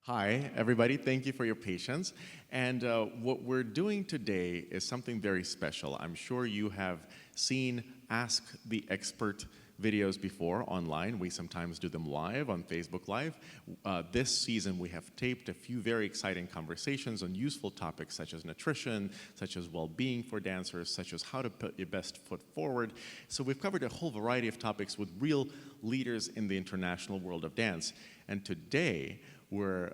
Hi, everybody. Thank you for your patience. And what we're doing today is something very special. I'm sure you have seen Ask the Expert videos before online. We sometimes do them live on Facebook Live. This season, we have taped a few very exciting conversations on useful topics such as nutrition, such as well-being for dancers, such as how to put your best foot forward. So we've covered a whole variety of topics with real leaders in the international world of dance. And today, we're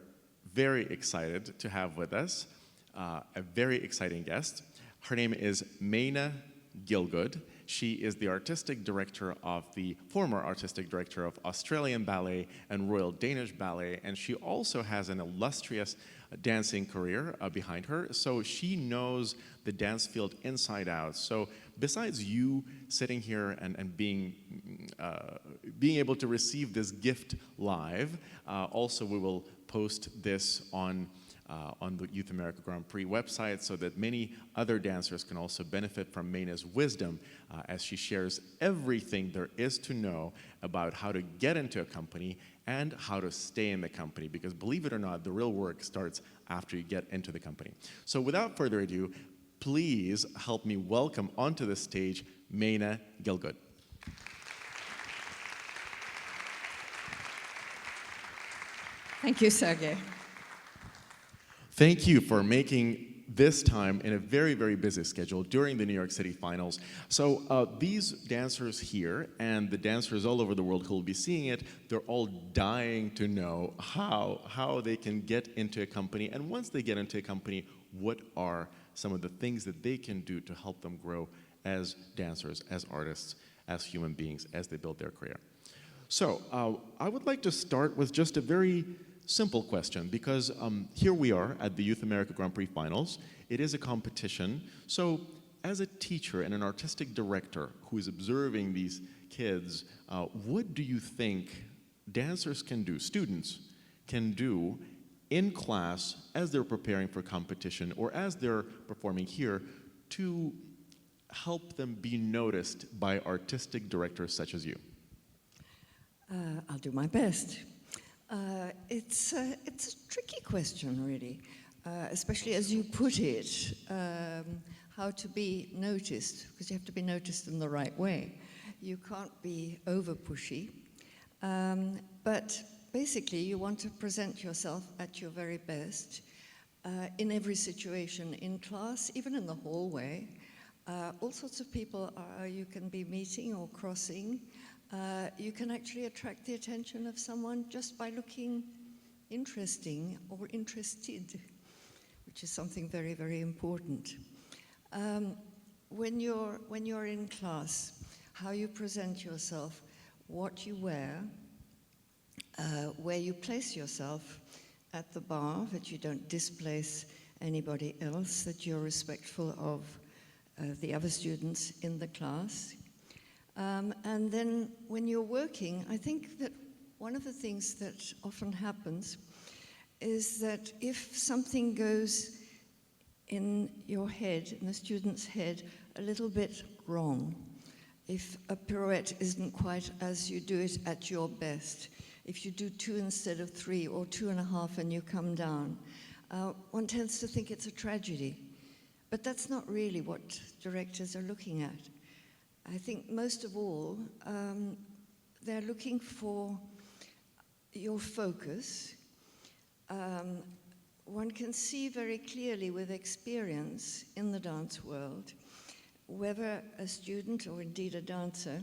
very excited to have with us a very exciting guest. Her name is Maina Gielgud. She is the former artistic director of Australian Ballet and Royal Danish Ballet, and she also has an illustrious dancing career behind her, so she knows the dance field inside out. So besides you sitting here and being able to receive this gift live, also we will post this on the Youth America Grand Prix website so that many other dancers can also benefit from Maina's wisdom as she shares everything there is to know about how to get into a company and how to stay in the company, because believe it or not, the real work starts after you get into the company. So without further ado, please help me welcome onto the stage Maina Gielgud. Thank you, Sergey. Thank you for making this time in a very, very busy schedule during the New York City finals. So these dancers here and the dancers all over the world who will be seeing it, they're all dying to know how they can get into a company. And once they get into a company, what are some of the things that they can do to help them grow as dancers, as artists, as human beings, as they build their career. So I would like to start with just a very simple question, because here we are at the Youth America Grand Prix Finals. It is a competition. So as a teacher and an artistic director who is observing these kids, what do you think dancers can do, students can do in class as they're preparing for competition or as they're performing here to help them be noticed by artistic directors such as you? I'll do my best. It's a tricky question, really, especially as you put it, how to be noticed, because you have to be noticed in the right way. You can't be over-pushy, but basically you want to present yourself at your very best in every situation, in class, even in the hallway. All sorts of people you can be meeting or crossing. You can actually attract the attention of someone just by looking interesting or interested, which is something very, very important. When you're in class, how you present yourself, what you wear, where you place yourself at the bar, that you don't displace anybody else, that you're respectful of the other students in the class. And then when you're working, I think that one of the things that often happens is that if something goes in your head, in the student's head, a little bit wrong, if a pirouette isn't quite as you do it at your best, if you do 2 instead of 3 or 2.5 and you come down, one tends to think it's a tragedy. But that's not really what directors are looking at. I think most of all, they're looking for your focus. One can see very clearly with experience in the dance world whether a student or indeed a dancer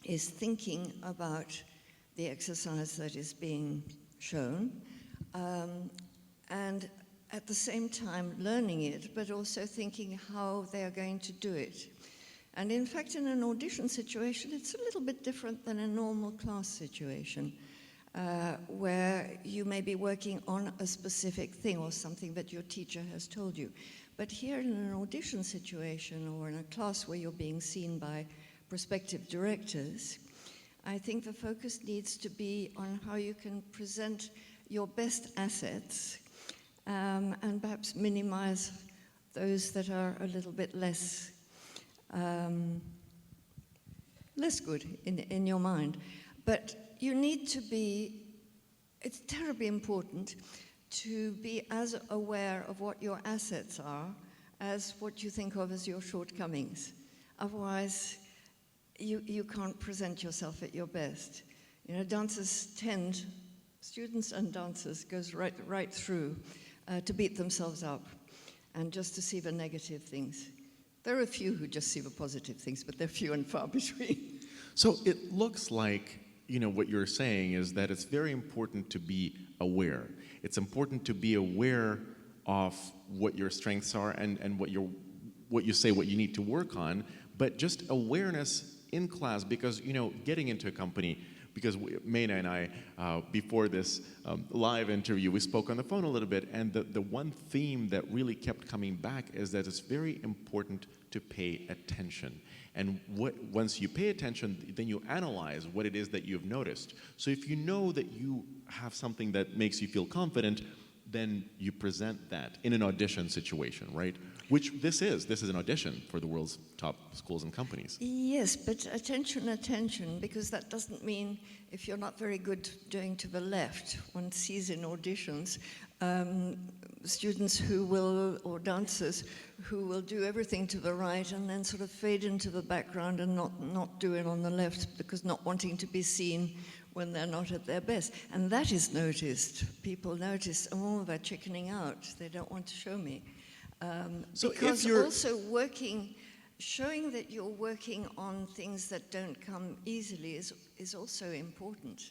is thinking about the exercise that is being shown and at the same time learning it, but also thinking how they are going to do it. And in fact, in an audition situation, it's a little bit different than a normal class situation, where you may be working on a specific thing or something that your teacher has told you. But here in an audition situation or in a class where you're being seen by prospective directors, I think the focus needs to be on how you can present your best assets and perhaps minimize those that are a little bit less good in your mind. But you need to be it's terribly important to be as aware of what your assets are as what you think of as your shortcomings. Otherwise, you can't present yourself at your best. You know, students and dancers goes right through to beat themselves up and just to see the negative things. There are a few who just see the positive things, but they're few and far between. So it looks like, you know, what you're saying is that it's very important to be aware. It's important to be aware of what your strengths are and what you need to work on, but just awareness in class, because, you know, getting into a company, because Maina and I, before this live interview, we spoke on the phone a little bit, and the one theme that really kept coming back is that it's very important to pay attention. And once you pay attention, then you analyze what it is that you've noticed. So if you know that you have something that makes you feel confident, then you present that in an audition situation, right? Which this is an audition for the world's top schools and companies. Yes, but attention, because that doesn't mean if you're not very good doing to the left. One sees in auditions students who will, or dancers, who will do everything to the right and then sort of fade into the background and not do it on the left, because not wanting to be seen when they're not at their best. And that is noticed. People notice, oh, they're chickening out. They don't want to show me. So because if you're also showing that you're working on things that don't come easily is also important.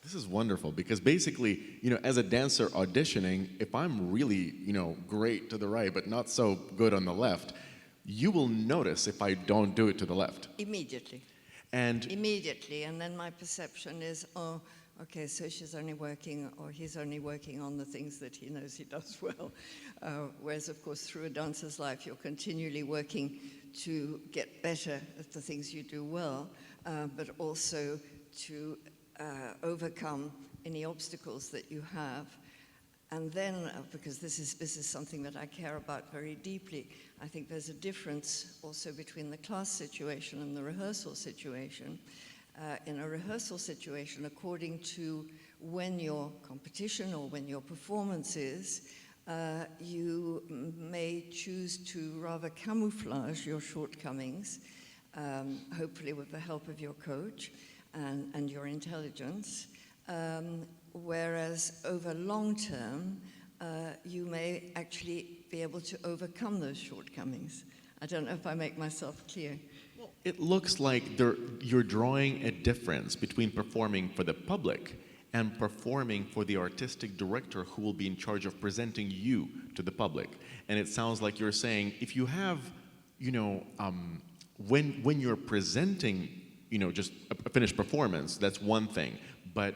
This is wonderful, because basically, you know, as a dancer auditioning, if I'm really, you know, great to the right but not so good on the left, you will notice if I don't do it to the left. Immediately. And then my perception is, oh, okay, so she's only working, or he's only working on the things that he knows he does well. Whereas, of course, through a dancer's life, you're continually working to get better at the things you do well, but also to overcome any obstacles that you have. And then, because this is something that I care about very deeply, I think there's a difference also between the class situation and the rehearsal situation. In a rehearsal situation, according to when your competition or when your performance is, you may choose to rather camouflage your shortcomings, hopefully with the help of your coach and your intelligence, whereas over long term, you may actually be able to overcome those shortcomings. I don't know if I make myself clear. it looks like you're drawing a difference between performing for the public and performing for the artistic director who will be in charge of presenting you to the public. And it sounds like you're saying, if you have, when you're presenting, just a finished performance, that's one thing. But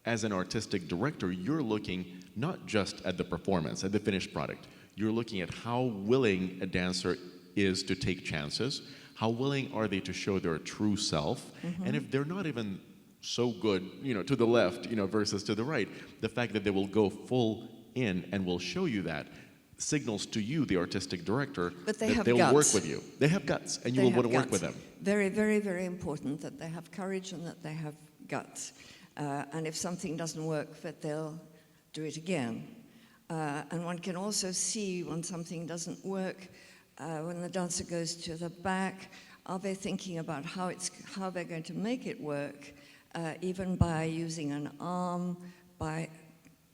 as an artistic director, you're looking not just at the performance, at the finished product. You're looking at how willing a dancer is to take chances, how willing are they to show their true self, and if they're not even so good, to the left, versus to the right, the fact that they will go full in and will show you that signals to you, the artistic director, that they'll guts. work with you. They have guts, and you will want to work with them. Very, very, very important that they have courage and that they have guts. And if something doesn't work, that they'll do it again. And one can also see when something doesn't work, when the dancer goes to the back, are they thinking about how they're going to make it work, even by using an arm, by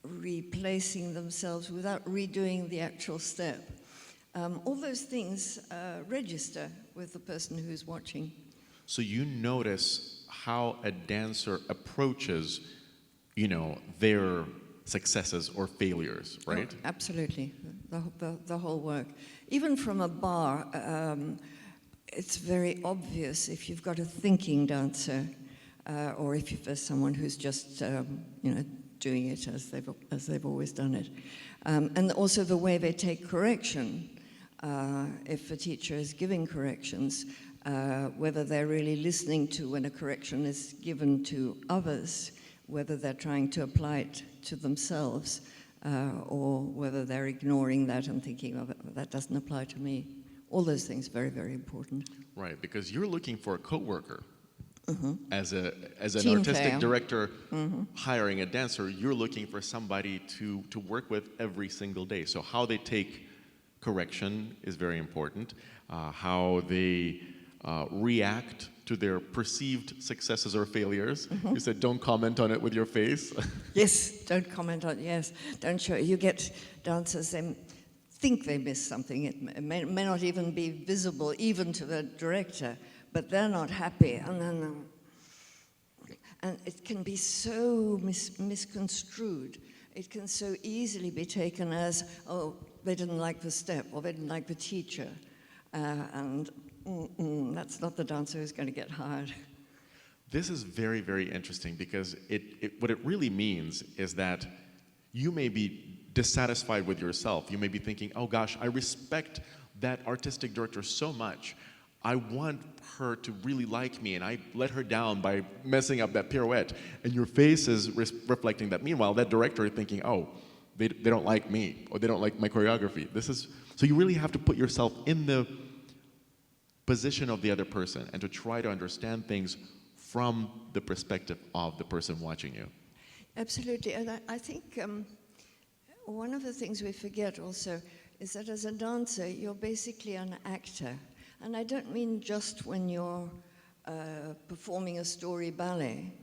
replacing themselves without redoing the actual step. All those things register with the person who's watching. So you notice how a dancer approaches, their successes or failures, right? Oh, absolutely, the whole work. Even from a bar, it's very obvious if you've got a thinking dancer, or if there's someone who's just, doing it as they've always done it. And also the way they take correction. If the teacher is giving corrections, whether they're really listening to when a correction is given to others, whether they're trying to apply it to themselves, or whether they're ignoring that and thinking, oh, that doesn't apply to me. All those things, very, very important. Right, because you're looking for a coworker, As an Team artistic player. director hiring a dancer, you're looking for somebody to work with every single day. So how they take correction is very important. How they react to their perceived successes or failures. You said don't comment on it with your face. Yes, don't comment on, yes, don't show. You get dancers, they think they missed something. It may not even be visible, even to the director, but they're not happy. And it can be so misconstrued. It can so easily be taken as, oh, they didn't like the step, or they didn't like the teacher. That's not the dancer who's going to get hired. This is very, very interesting because what it really means is that you may be dissatisfied with yourself. You may be thinking, oh gosh, I respect that artistic director so much. I want her to really like me, and I let her down by messing up that pirouette. And your face is reflecting that. Meanwhile, that director is thinking, oh, they don't like me, or they don't like my choreography. So you really have to put yourself in the position of the other person and to try to understand things from the perspective of the person watching you. Absolutely, and I think one of the things we forget also is that as a dancer, you're basically an actor. And I don't mean just when you're performing a story ballet.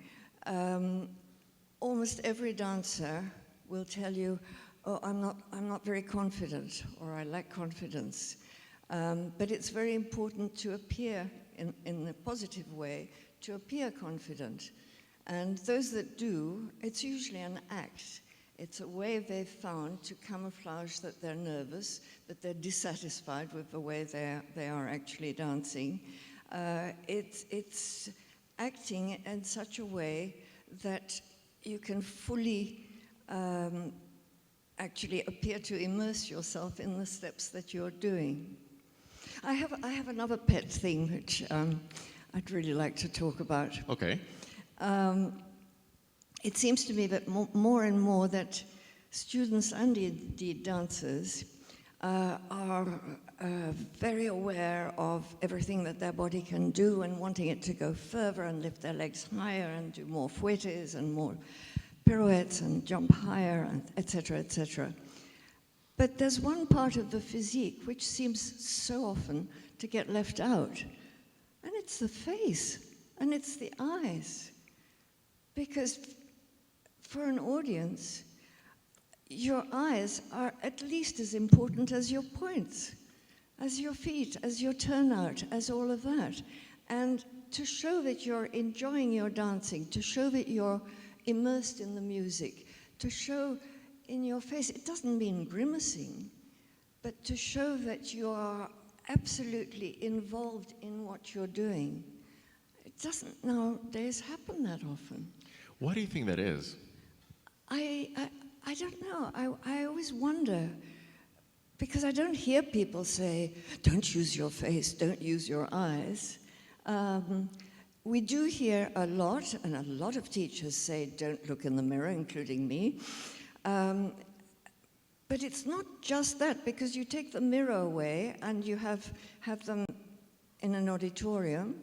Almost every dancer will tell you, oh, I'm not very confident, or I lack confidence. But it's very important to appear in a positive way, to appear confident. And those that do, it's usually an act. It's a way they've found to camouflage that they're nervous, that they're dissatisfied with the way they are actually dancing. It's acting in such a way that you can fully actually appear to immerse yourself in the steps that you're doing. I have another pet thing which I'd really like to talk about. Okay. It seems to me that more and more that students and indeed dancers are very aware of everything that their body can do and wanting it to go further and lift their legs higher and do more fouettes and more pirouettes and jump higher, and etc., etc. But there's one part of the physique which seems so often to get left out, and it's the face and it's the eyes. Because for an audience, your eyes are at least as important as your points, as your feet, as your turnout, as all of that. And to show that you're enjoying your dancing, to show that you're immersed in the music, to show in your face, it doesn't mean grimacing, but to show that you are absolutely involved in what you're doing. It doesn't nowadays happen that often. Why do you think that is? I don't know. I always wonder, because I don't hear people say, don't use your face, don't use your eyes. We do hear a lot, and a lot of teachers say, don't look in the mirror, including me. But it's not just that, because you take the mirror away and you have them in an auditorium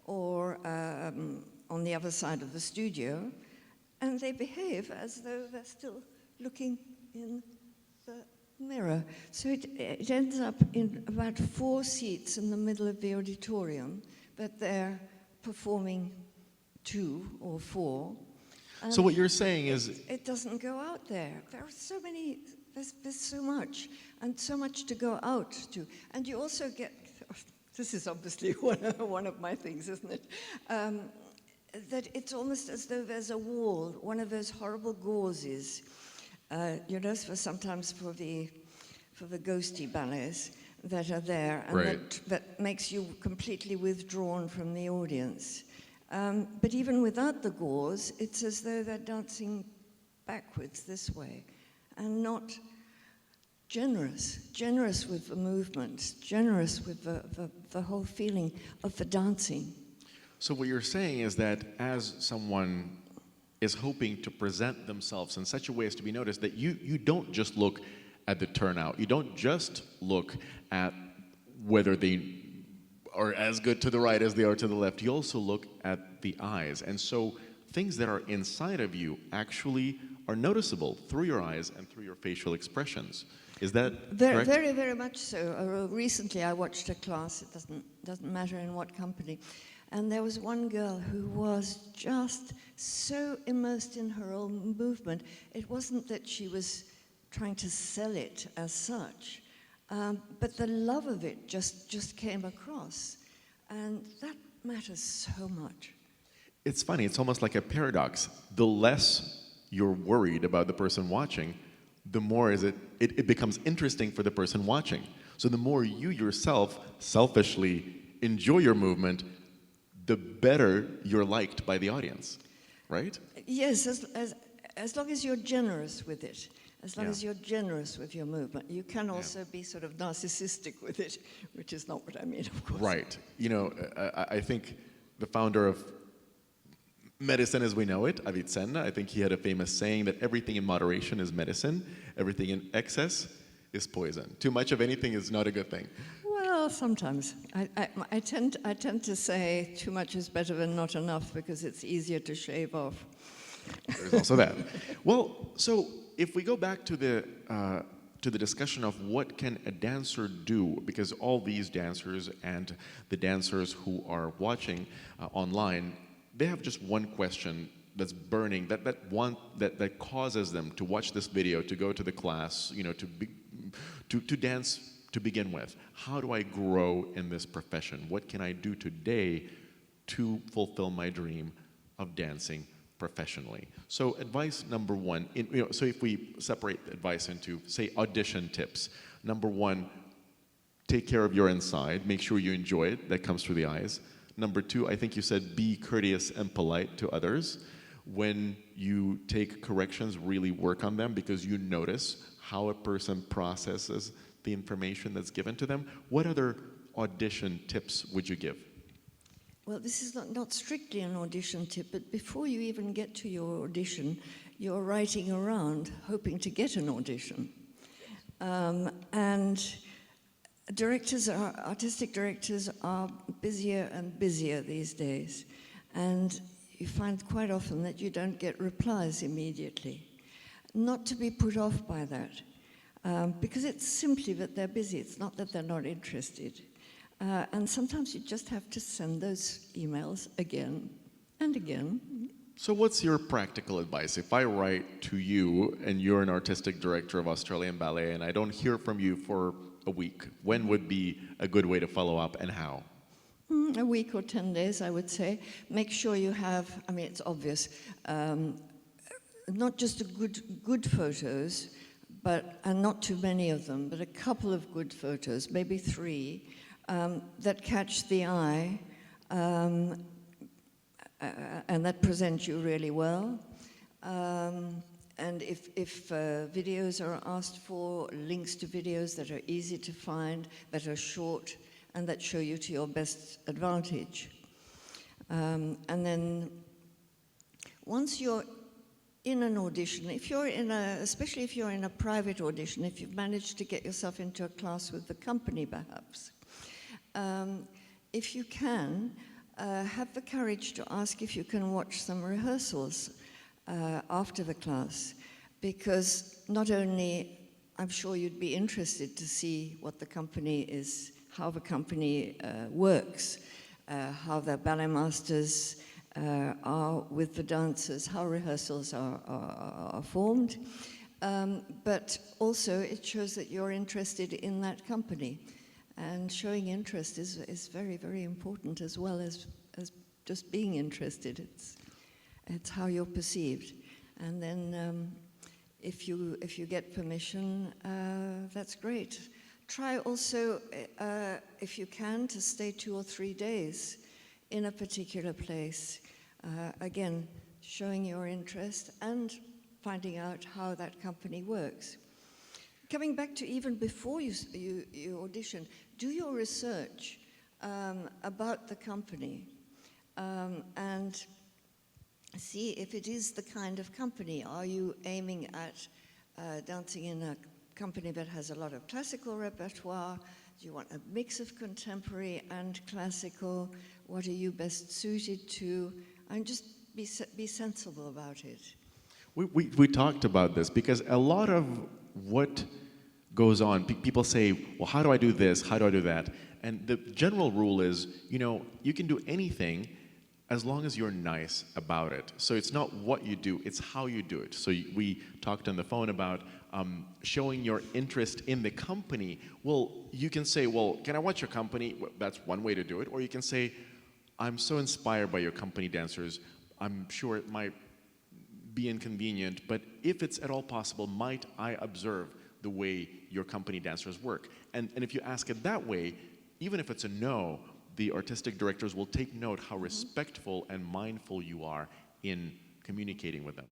or on the other side of the studio, and they behave as though they're still looking in the mirror. So it ends up in about 4 seats in the middle of the auditorium, but they're performing 2 or 4. So what you're saying is... It doesn't go out there. There are so many, there's so much, and so much to go out to. And you also get, this is obviously one of my things, isn't it? That it's almost as though there's a wall, one of those horrible gauzes, you know, sometimes for the ghosty ballets that are there, and right. that makes you completely withdrawn from the audience. But even without the gauze, it's as though they're dancing backwards this way, and not generous with the movement, generous with the whole feeling of the dancing. So what you're saying is that as someone is hoping to present themselves in such a way as to be noticed, that you don't just look at the turnout. You don't just look at whether they are as good to the right as they are to the left. You also look at the eyes. And so things that are inside of you actually are noticeable through your eyes and through your facial expressions. Is that correct? Very, very much so. Recently I watched a class, it doesn't matter in what company, and there was one girl who was just so immersed in her own movement. It wasn't that she was trying to sell it as such, but the love of it just came across, and that matters so much. It's funny, it's almost like a paradox. The less you're worried about the person watching, the more it becomes interesting for the person watching. So the more you yourself selfishly enjoy your movement, the better you're liked by the audience, right? Yes, as long as you're generous with it, as long Yeah. as you're generous with your movement. You can also be sort of narcissistic with it, which is not what I mean, of course. Right. You know, I think the founder of medicine as we know it, Avicenna, I think he had a famous saying that everything in moderation is medicine, everything in excess is poison. Too much of anything is not a good thing. Well, sometimes. I tend to say too much is better than not enough because it's easier to shave off. There's also that. Well, so if we go back to the discussion of what can a dancer do, because all these dancers and the dancers who are watching online, they have just one question that's burning, that causes them to watch this video, to go to the class, you know, to dance to begin with. How do I grow in this profession? What can I do today to fulfill my dream of dancing professionally? So advice number one, so if we separate advice into, say, audition tips. Number one, take care of your inside. Make sure you enjoy it. That comes through the eyes. Number two, I think you said be courteous and polite to others. When you take corrections, really work on them because you notice how a person processes the information that's given to them. What other audition tips would you give? Well, this is not strictly an audition tip, but before you even get to your audition, you're writing around hoping to get an audition. And artistic directors are busier and busier these days. And you find quite often that you don't get replies immediately. Not to be put off by that, because it's simply that they're busy. It's not that they're not interested. And sometimes you just have to send those emails again and again. So what's your practical advice? If I write to you and you're an artistic director of Australian Ballet and I don't hear from you for a week, when would be a good way to follow up and how? A week or 10 days, I would say. Make sure you have, I mean, it's obvious, not just good photos, and not too many of them, but a couple of good photos, maybe 3, that catch the eye and that present you really well. And if videos are asked for, links to videos that are easy to find, that are short, and that show you to your best advantage. And then once you're in an audition, especially if you're in a private audition, if you've managed to get yourself into a class with the company perhaps, if you can, have the courage to ask if you can watch some rehearsals after the class, because not only, I'm sure you'd be interested to see what the company is, how the company works, how the ballet masters are with the dancers, how rehearsals are formed, but also it shows that you're interested in that company. And showing interest is very, very important, as well as just being interested. It's how you're perceived. And then if you get permission, that's great. Try also, if you can, to stay 2 or 3 days in a particular place. Again, showing your interest and finding out how that company works. Coming back to even before you audition, do your research about the company and see if it is the kind of company. Are you aiming at dancing in a company that has a lot of classical repertoire? Do you want a mix of contemporary and classical? What are you best suited to? and just be sensible about it. We talked about this because a lot of what goes on, people say, well, how do I do this? How do I do that? And the general rule is, you can do anything as long as you're nice about it. So it's not what you do, it's how you do it. So we talked on the phone about showing your interest in the company. Well, you can say, well, can I watch your company? Well, that's one way to do it. Or you can say, I'm so inspired by your company dancers. I'm sure it might be inconvenient, but if it's at all possible, might I observe the way your company dancers work? And if you ask it that way, even if it's a no, the artistic directors will take note how respectful and mindful you are in communicating with them.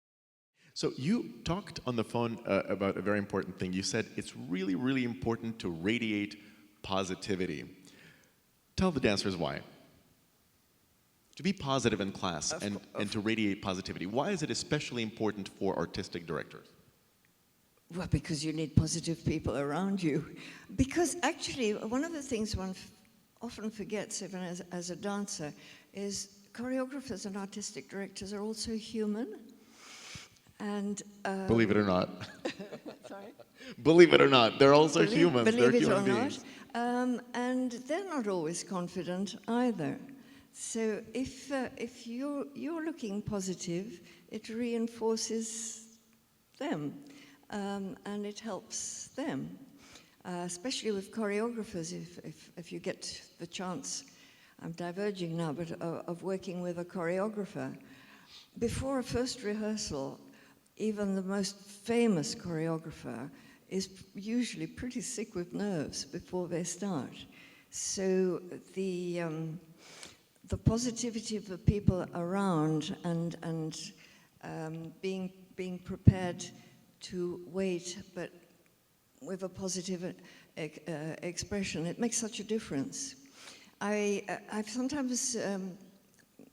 So you talked on the phone about a very important thing. You said it's really, really important to radiate positivity. Tell the dancers why. To be positive in class and to radiate positivity, why is it especially important for artistic directors? Well, because you need positive people around you. Because actually, one of the things one often forgets, even as a dancer, is choreographers and artistic directors are also human. And believe it or not. Sorry? Believe it or not, they're also humans. Believe they're it human or beings. not. And they're not always confident either. So if you're looking positive, it reinforces them, and it helps them. Especially with choreographers, if you get the chance, I'm diverging now, but of working with a choreographer, before a first rehearsal, even the most famous choreographer is usually pretty sick with nerves before they start. So the positivity of the people around and being prepared to wait, but with a positive expression, it makes such a difference. I've sometimes,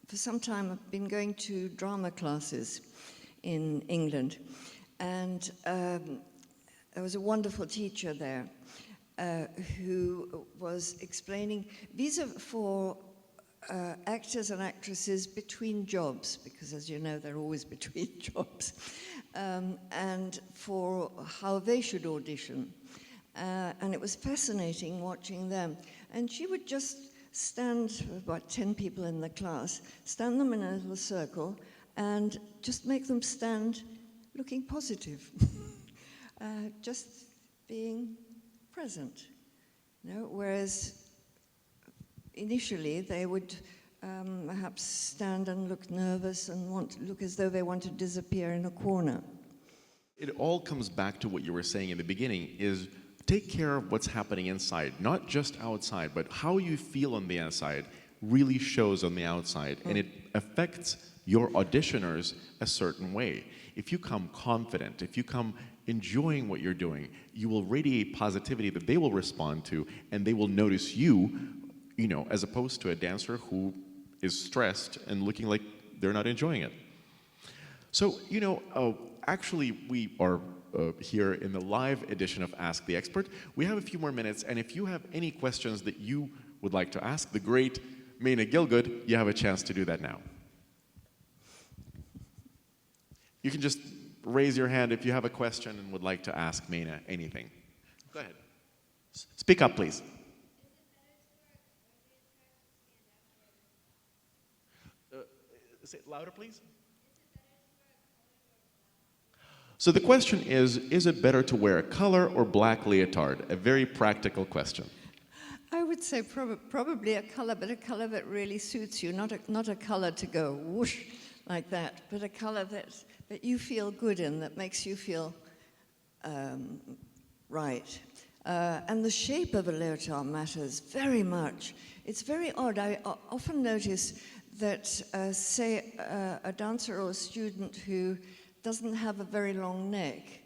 for some time, I've been going to drama classes in England, and there was a wonderful teacher there who was explaining, these are for actors and actresses between jobs, because as you know, they're always between jobs, and for how they should audition. And it was fascinating watching them. And she would just stand, about 10 people in the class, stand them in a little circle and just make them stand looking positive, just being present. Whereas initially they would perhaps stand and look nervous and look as though they want to disappear in a corner. It all comes back to what you were saying in the beginning, is take care of what's happening inside, not just outside, but how you feel on the inside really shows on the outside, and it affects your auditioners a certain way. If you come confident, if you come enjoying what you're doing, you will radiate positivity that they will respond to, and they will notice you, as opposed to a dancer who is stressed and looking like they're not enjoying it. So, actually, we are here in the live edition of Ask the Expert. We have a few more minutes, and if you have any questions that you would like to ask the great Maina Gielgud, you have a chance to do that now. You can just raise your hand if you have a question and would like to ask Maina anything. Go ahead. Speak up, please. Say it louder, please. So the question is it better to wear a color or black leotard? A very practical question. I would say probably a color, but a color that really suits you, not a color to go whoosh like that, but a color that you feel good in, that makes you feel right. And the shape of a leotard matters very much. It's very odd. I often notice that, say, a dancer or a student who doesn't have a very long neck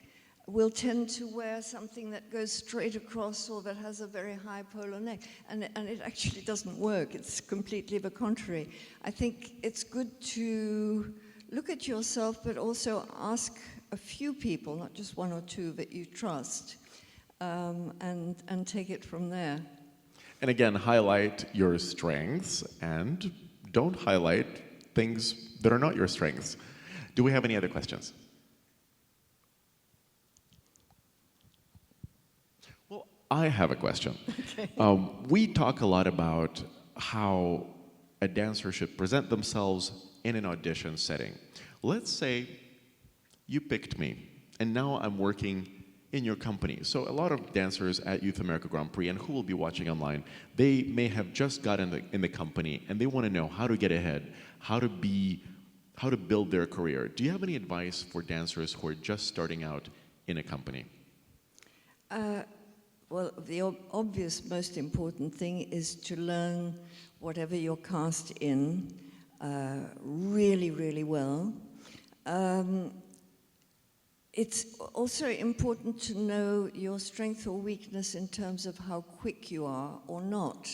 will tend to wear something that goes straight across or that has a very high polar neck. And it actually doesn't work. It's completely the contrary. I think it's good to look at yourself, but also ask a few people, not just one or two that you trust, and take it from there. And again, highlight your strengths and don't highlight things that are not your strengths. Do we have any other questions? Well, I have a question. Okay. We talk a lot about how a dancer should present themselves in an audition setting. Let's say you picked me, and now I'm working in your company. So a lot of dancers at Youth America Grand Prix, and who will be watching online, they may have just got in the company, and they want to know how to get ahead, how to build their career. Do you have any advice for dancers who are just starting out in a company? Well, the obvious most important thing is to learn whatever you're cast in really, really well. It's also important to know your strength or weakness in terms of how quick you are or not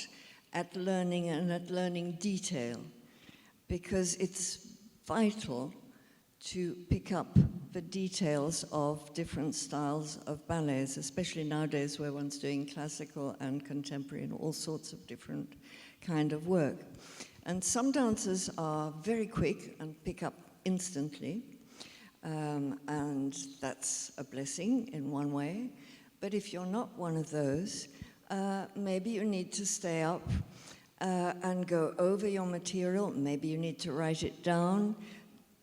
at learning and at learning detail, because it's vital to pick up the details of different styles of ballets, especially nowadays where one's doing classical and contemporary and all sorts of different kind of work. And some dancers are very quick and pick up instantly, and that's a blessing in one way. But if you're not one of those, maybe you need to stay up and go over your material. Maybe you need to write it down.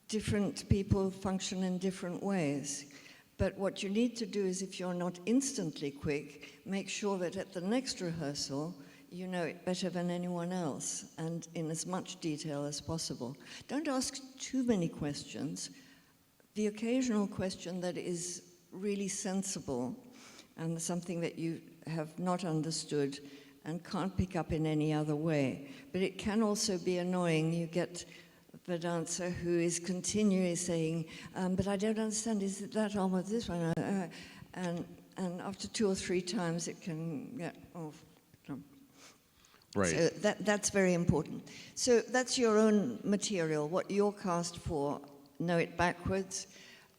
Different people function in different ways. But what you need to do is, if you're not instantly quick, make sure that at the next rehearsal, you know it better than anyone else and in as much detail as possible. Don't ask too many questions. The occasional question that is really sensible and something that you have not understood and can't pick up in any other way. But it can also be annoying. You get the dancer who is continually saying, but I don't understand, is it that arm or this one? And after 2 or 3 times it can get off. Right. So that's very important. So that's your own material, what you're cast for, know it backwards.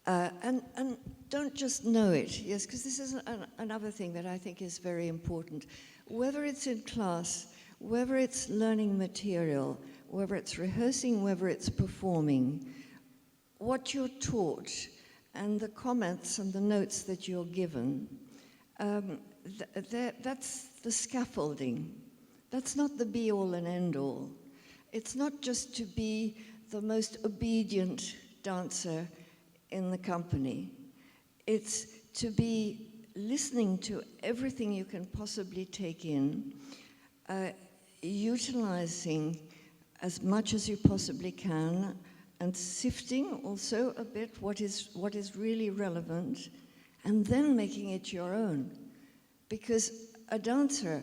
And don't just know it, yes, because this is another thing that I think is very important. Whether it's in class, whether it's learning material, whether it's rehearsing, whether it's performing, what you're taught and the comments and the notes that you're given, that's the scaffolding. That's not the be-all and end-all. It's not just to be the most obedient dancer in the company. It's to be listening to everything you can possibly take in, utilizing as much as you possibly can, and sifting also a bit what is really relevant, and then making it your own. Because a dancer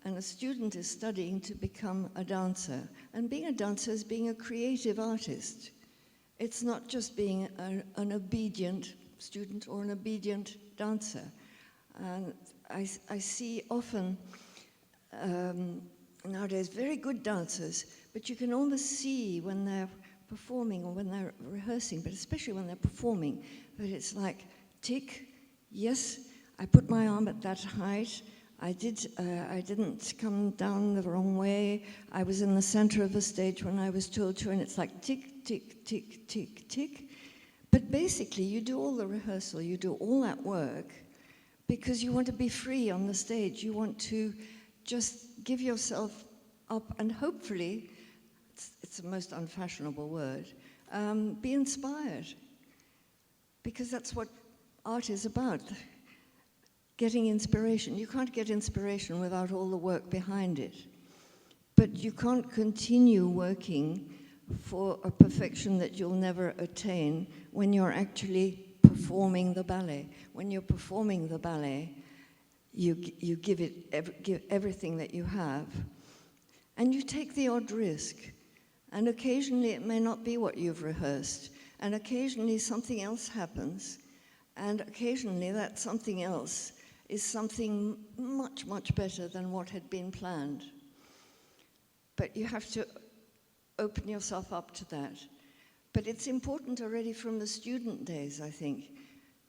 and a student is studying to become a dancer, and being a dancer is being a creative artist. It's not just being an obedient student or an obedient dancer. And I see often nowadays very good dancers, but you can almost see when they're performing or when they're rehearsing, but especially when they're performing, that it's like, tick, yes, I put my arm at that height, I didn't come down the wrong way, I was in the center of the stage when I was told to, and it's like tick, tick, tick, tick, tick. But basically, you do all the rehearsal, you do all that work, because you want to be free on the stage. You want to just give yourself up and hopefully, it's the most unfashionable word, be inspired. Because that's what art is about, getting inspiration. You can't get inspiration without all the work behind it. But you can't continue working for a perfection that you'll never attain when you're actually performing the ballet. When you're performing the ballet, you give everything that you have. And you take the odd risk. And occasionally it may not be what you've rehearsed. And occasionally something else happens. And occasionally that something else is something much, much better than what had been planned. But you have to open yourself up to that. But it's important already from the student days, I think,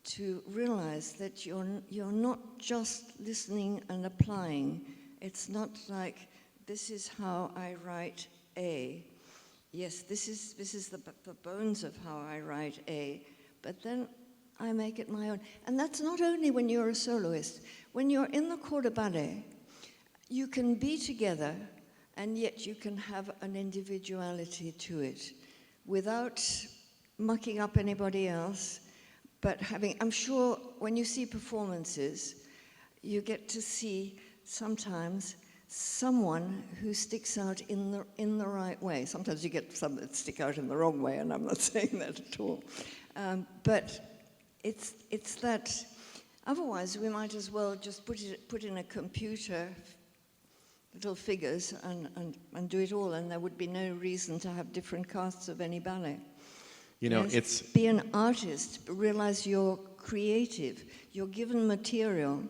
to realize that you're not just listening and applying. It's not like, this is how I write A. yes, this is the bones of how I write A, but then I make it my own. And that's not only when you're a soloist. When you're in the corps de ballet, you can be together, and yet you can have an individuality to it without mucking up anybody else, but having, I'm sure when you see performances, you get to see sometimes someone who sticks out in the right way. Sometimes you get some that stick out in the wrong way, and I'm not saying that at all. But it's that, otherwise we might as well just put in a computer little figures and do it all, and there would be no reason to have different casts of any ballet. You know, Yes, it's... Be an artist, realize you're creative, you're given material.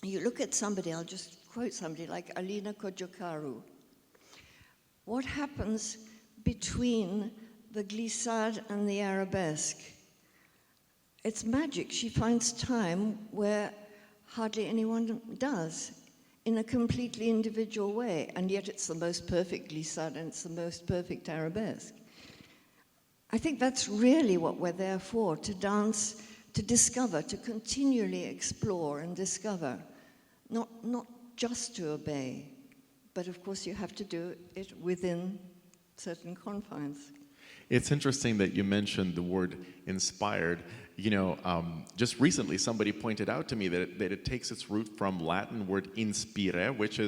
You look at somebody, I'll just quote somebody like Alina Kojokaru. What happens between the glissade and the arabesque? It's magic. She finds time where hardly anyone does, in a completely individual way, and yet it's the most perfect glissade and it's the most perfect arabesque. I think that's really what we're there for, to dance, to discover, to continually explore and discover, not just to obey, but of course you have to do it within certain confines. It's interesting that you mentioned the word inspired. You know, just recently somebody pointed out to me that it takes its root from Latin word inspire, which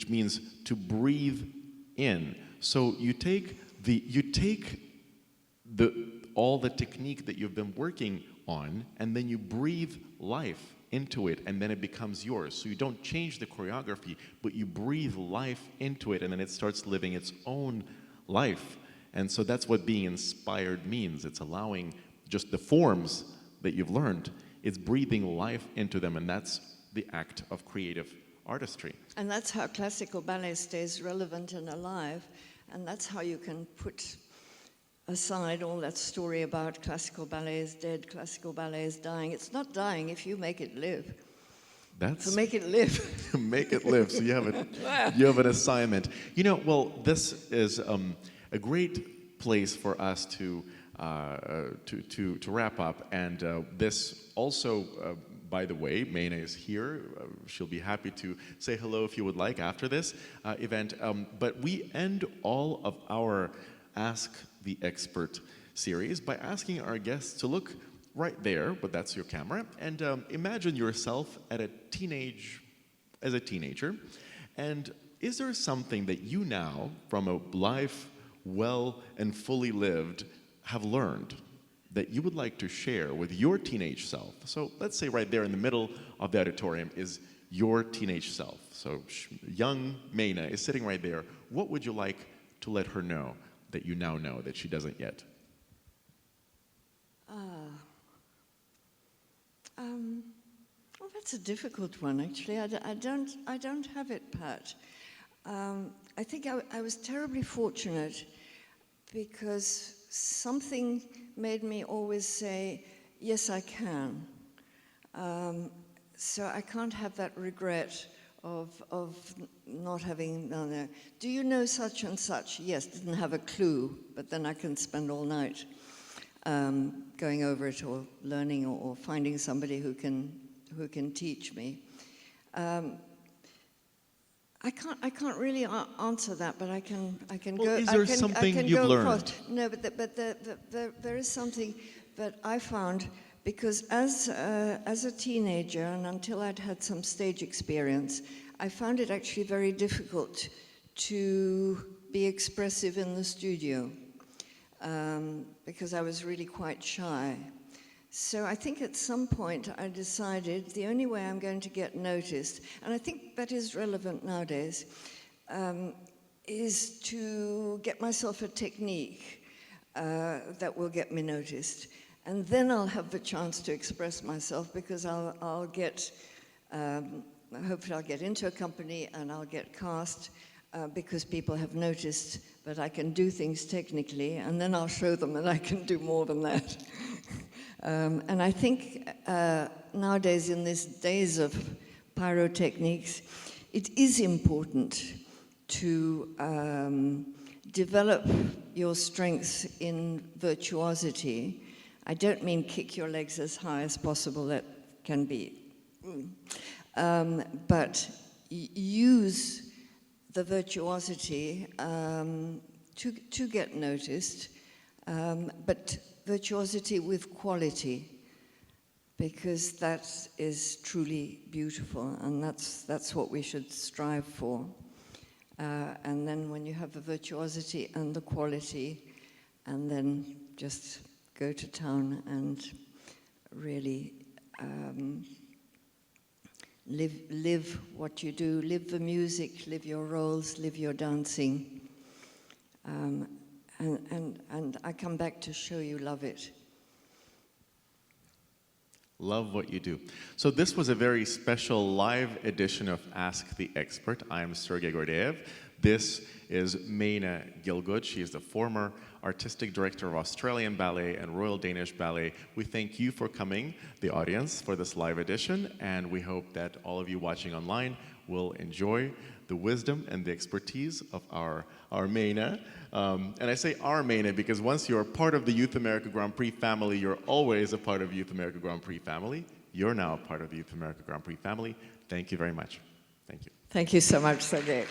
means to breathe in. So you take all the technique that you've been working on, and then you breathe life into it, and then it becomes yours. So you don't change the choreography, but you breathe life into it, and then it starts living its own life. And so that's what being inspired means. It's allowing just the forms that you've learned, it's breathing life into them, and that's the act of creative artistry. And that's how classical ballet stays relevant and alive, and that's how you can put aside all that story about classical ballet is dead, classical ballet is dying. It's not dying if you make it live. So make it live. Make it live. So you have an assignment. You know, well, this is a great place for us to wrap up. And this also, by the way, Maina is here. She'll be happy to say hello if you would like after this event. But we end all of our Ask the Expert series by asking our guests to look right there, but that's your camera, and imagine yourself as a teenager. And is there something that you now, from a life well and fully lived, have learned that you would like to share with your teenage self? So let's say right there in the middle of the auditorium is your teenage self. So young Maina is sitting right there. What would you like to let her know that you now know that she doesn't yet? Well, that's a difficult one, actually. I don't have it, Pat. I think I was terribly fortunate because something made me always say, yes, I can. So I can't have that regret of not having done that. Do you know such and such? Yes, didn't have a clue, but then I can spend all night going over it or learning or finding somebody who can teach me. I can't really answer that, but I can Well, go. is there something you've learned? No, but there is something that I found, because as a teenager and until I'd had some stage experience, I found it actually very difficult to be expressive in the studio because I was really quite shy. So I think at some point I decided the only way I'm going to get noticed, and I think that is relevant nowadays, is to get myself a technique that will get me noticed. And then I'll have the chance to express myself, because I'll get, hopefully I'll get into a company and I'll get cast because people have noticed that I can do things technically, and then I'll show them that I can do more than that. And I think nowadays, in these days of pyrotechniques, it is important to develop your strengths in virtuosity. I don't mean kick your legs as high as possible, that can be, but use the virtuosity to get noticed, but virtuosity with quality, because that is truly beautiful, and that's what we should strive for. And then when you have the virtuosity and the quality, and then just go to town and really live what you do, live the music, live your roles, live your dancing. And I come back to show you love it. Love what you do. So this was a very special live edition of Ask the Expert. I'm Sergey Gordeev. This is Maina Gielgud. She is the former artistic director of Australian Ballet and Royal Danish Ballet. We thank you for coming, the audience, for this live edition, and we hope that all of you watching online will enjoy the wisdom and the expertise of our Maina. And I say our Maina because once you're part of the Youth America Grand Prix family, you're always a part of Youth America Grand Prix family. You're now a part of the Youth America Grand Prix family. Thank you very much. Thank you. Thank you so much, Sergey.